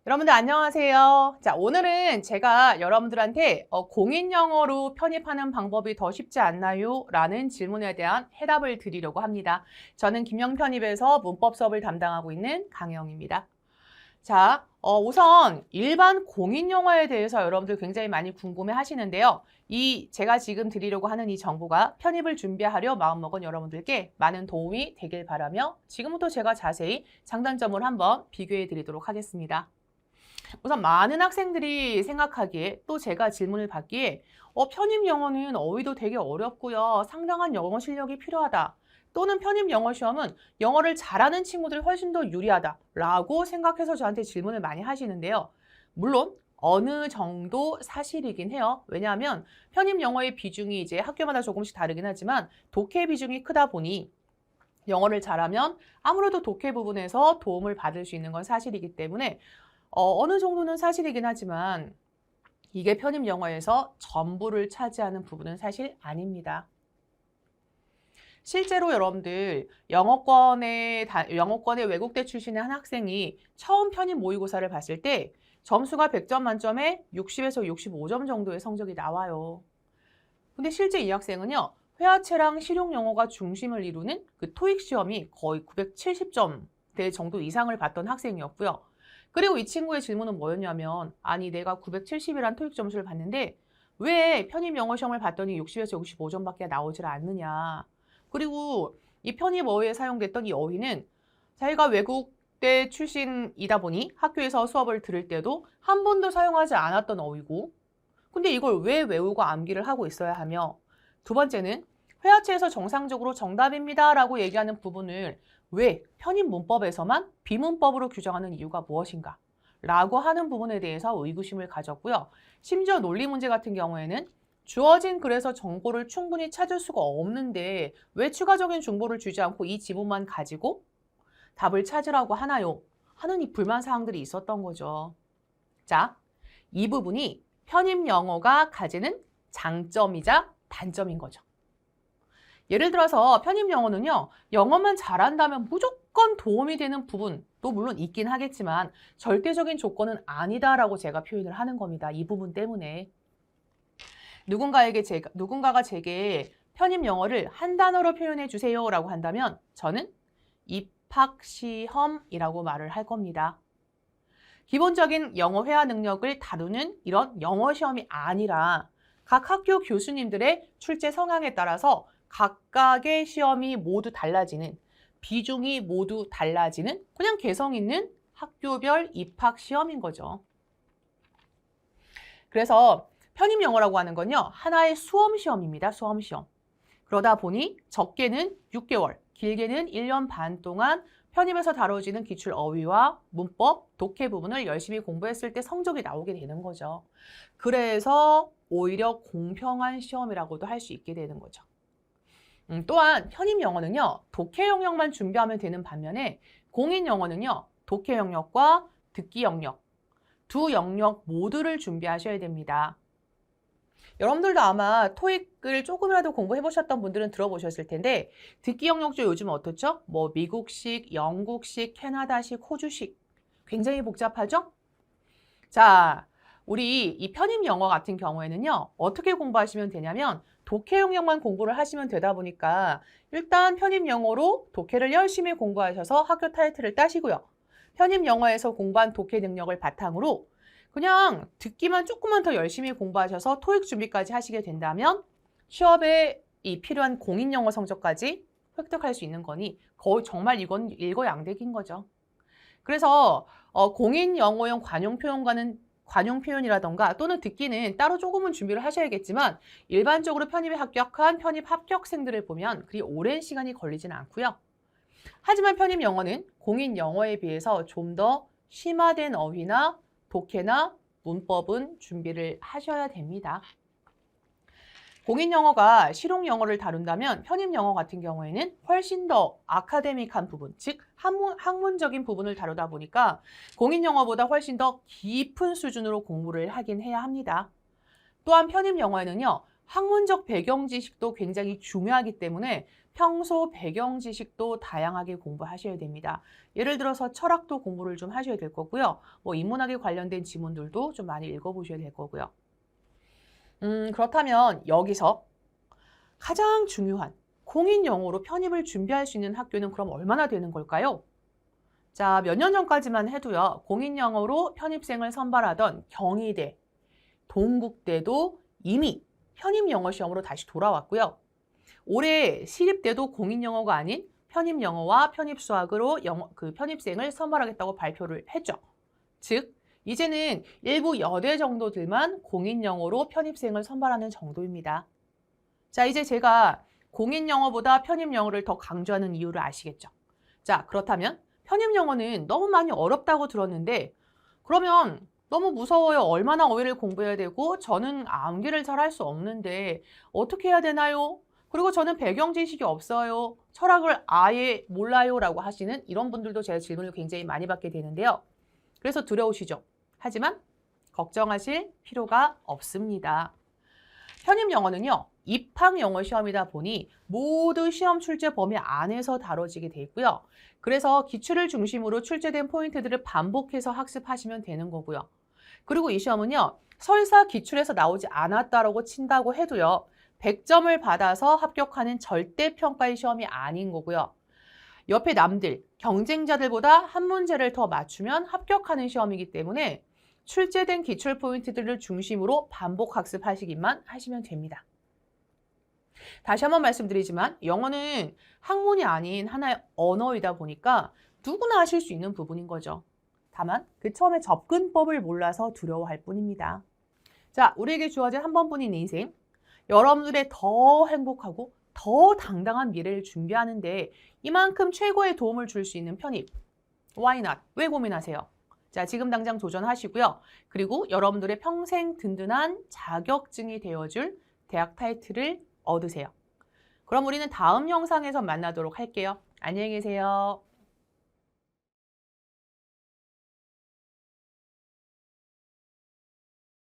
여러분들 안녕하세요. 자, 오늘은 제가 여러분들한테 공인영어로 편입하는 방법이 더 쉽지 않나요? 라는 질문에 대한 해답을 드리려고 합니다. 저는 김영편입에서 문법 수업을 담당하고 있는 강영입니다. 자, 우선 일반 공인영어에 대해서 여러분들 굉장히 많이 궁금해 하시는데요. 제가 지금 드리려고 하는 이 정보가 편입을 준비하려 마음먹은 여러분들께 많은 도움이 되길 바라며 지금부터 제가 자세히 장단점을 한번 비교해 드리도록 하겠습니다. 우선 많은 학생들이 생각하기에 또 제가 질문을 받기에 편입 영어는 어휘도 되게 어렵고요. 상당한 영어 실력이 필요하다. 또는 편입 영어 시험은 영어를 잘하는 친구들이 훨씬 더 유리하다라고 생각해서 저한테 질문을 많이 하시는데요. 물론 어느 정도 사실이긴 해요. 왜냐하면 편입 영어의 비중이 이제 학교마다 조금씩 다르긴 하지만 독해 비중이 크다 보니 영어를 잘하면 아무래도 독해 부분에서 도움을 받을 수 있는 건 사실이기 때문에 어느 정도는 사실이긴 하지만 이게 편입 영어에서 전부를 차지하는 부분은 사실 아닙니다. 실제로 여러분들 영어권의 외국대 출신의 한 학생이 처음 편입 모의고사를 봤을 때 점수가 100점 만점에 60에서 65점 정도의 성적이 나와요. 근데 실제 이 학생은요. 회화체랑 실용 영어가 중심을 이루는 그 토익 시험이 거의 970점대 정도 이상을 받던 학생이었고요. 그리고 이 친구의 질문은 뭐였냐면 아니 내가 970이란 토익 점수를 봤는데 왜 편입 영어 시험을 봤더니 60에서 65점밖에 나오질 않느냐. 그리고 이 편입 어휘에 사용됐던 이 어휘는 자기가 외국대 출신이다 보니 학교에서 수업을 들을 때도 한 번도 사용하지 않았던 어휘고 근데 이걸 왜 외우고 암기를 하고 있어야 하며 두 번째는 회화체에서 정상적으로 정답입니다 라고 얘기하는 부분을 왜 편입 문법에서만 비문법으로 규정하는 이유가 무엇인가? 라고 하는 부분에 대해서 의구심을 가졌고요. 심지어 논리 문제 같은 경우에는 주어진 글에서 정보를 충분히 찾을 수가 없는데 왜 추가적인 정보를 주지 않고 이 지문만 가지고 답을 찾으라고 하나요? 하는 이 불만 사항들이 있었던 거죠. 자, 이 부분이 편입 영어가 가지는 장점이자 단점인 거죠. 예를 들어서 편입 영어는요. 영어만 잘한다면 무조건 도움이 되는 부분도 물론 있긴 하겠지만 절대적인 조건은 아니다라고 제가 표현을 하는 겁니다. 이 부분 때문에. 누군가가 제게 편입 영어를 한 단어로 표현해 주세요라고 한다면 저는 입학시험이라고 말을 할 겁니다. 기본적인 영어 회화 능력을 다루는 이런 영어 시험이 아니라 각 학교 교수님들의 출제 성향에 따라서 각각의 시험이 모두 달라지는 비중이 모두 달라지는 그냥 개성 있는 학교별 입학 시험인 거죠. 그래서 편입 영어라고 하는 건요. 하나의 수험 시험입니다. 수험 시험. 그러다 보니 적게는 6개월, 길게는 1년 반 동안 편입에서 다뤄지는 기출 어휘와 문법, 독해 부분을 열심히 공부했을 때 성적이 나오게 되는 거죠. 그래서 오히려 공평한 시험이라고도 할 수 있게 되는 거죠. 또한 편입 영어는요. 독해 영역만 준비하면 되는 반면에 공인 영어는요. 독해 영역과 듣기 영역, 두 영역 모두를 준비하셔야 됩니다. 여러분들도 아마 토익을 조금이라도 공부해 보셨던 분들은 들어보셨을 텐데 듣기 영역조 요즘 어떻죠? 뭐 미국식, 영국식, 캐나다식, 호주식 굉장히 복잡하죠? 자, 우리 이 편입 영어 같은 경우에는요. 어떻게 공부하시면 되냐면 독해 영역만 공부를 하시면 되다 보니까 일단 편입 영어로 독해를 열심히 공부하셔서 학교 타이틀을 따시고요. 편입 영어에서 공부한 독해 능력을 바탕으로 그냥 듣기만 조금만 더 열심히 공부하셔서 토익 준비까지 하시게 된다면 취업에 이 필요한 공인 영어 성적까지 획득할 수 있는 거니 거의 정말 이건 일거양득인 거죠. 그래서 공인 영어용 관용 표현이라던가 또는 듣기는 따로 조금은 준비를 하셔야겠지만 일반적으로 편입에 합격한 편입 합격생들을 보면 그리 오랜 시간이 걸리지는 않고요. 하지만 편입 영어는 공인 영어에 비해서 좀 더 심화된 어휘나 독해나 문법은 준비를 하셔야 됩니다. 공인 영어가 실용 영어를 다룬다면 편입 영어 같은 경우에는 훨씬 더 아카데믹한 부분, 즉 학문적인 부분을 다루다 보니까 공인 영어보다 훨씬 더 깊은 수준으로 공부를 하긴 해야 합니다. 또한 편입 영어에는요. 학문적 배경 지식도 굉장히 중요하기 때문에 평소 배경 지식도 다양하게 공부하셔야 됩니다. 예를 들어서 철학도 공부를 좀 하셔야 될 거고요. 뭐 인문학에 관련된 지문들도 좀 많이 읽어보셔야 될 거고요. 그렇다면 여기서 가장 중요한 공인영어로 편입을 준비할 수 있는 학교는 그럼 얼마나 되는 걸까요? 자, 몇 년 전까지만 해도요. 공인영어로 편입생을 선발하던 경희대, 동국대도 이미 편입영어 시험으로 다시 돌아왔고요. 올해 시립대도 공인영어가 아닌 편입영어와 편입수학으로 편입생을 선발하겠다고 발표를 했죠. 즉, 이제는 일부 여대 정도들만 공인영어로 편입생을 선발하는 정도입니다. 자, 이제 제가 공인영어보다 편입영어를 더 강조하는 이유를 아시겠죠? 자, 그렇다면 편입영어는 너무 많이 어렵다고 들었는데 그러면 너무 무서워요. 얼마나 어휘를 공부해야 되고 저는 암기를 잘 할 수 없는데 어떻게 해야 되나요? 그리고 저는 배경 지식이 없어요. 철학을 아예 몰라요 라고 하시는 이런 분들도 제가 질문을 굉장히 많이 받게 되는데요. 그래서 두려우시죠? 하지만 걱정하실 필요가 없습니다. 편입영어는요. 입학영어 시험이다 보니 모두 시험 출제 범위 안에서 다뤄지게 돼 있고요. 그래서 기출을 중심으로 출제된 포인트들을 반복해서 학습하시면 되는 거고요. 그리고 이 시험은요. 설사 기출에서 나오지 않았다라고 친다고 해도요. 100점을 받아서 합격하는 절대평가의 시험이 아닌 거고요. 옆에 남들, 경쟁자들보다 한 문제를 더 맞추면 합격하는 시험이기 때문에 출제된 기출 포인트들을 중심으로 반복 학습하시기만 하시면 됩니다. 다시 한번 말씀드리지만 영어는 학문이 아닌 하나의 언어이다 보니까 누구나 하실 수 있는 부분인 거죠. 다만 그 처음에 접근법을 몰라서 두려워할 뿐입니다. 자, 우리에게 주어진 한 번뿐인 인생, 여러분들의 더 행복하고 더 당당한 미래를 준비하는데 이만큼 최고의 도움을 줄 수 있는 편입. Why not? 왜 고민하세요? 자, 지금 당장 도전하시고요. 그리고 여러분들의 평생 든든한 자격증이 되어줄 대학 타이틀을 얻으세요. 그럼 우리는 다음 영상에서 만나도록 할게요. 안녕히 계세요.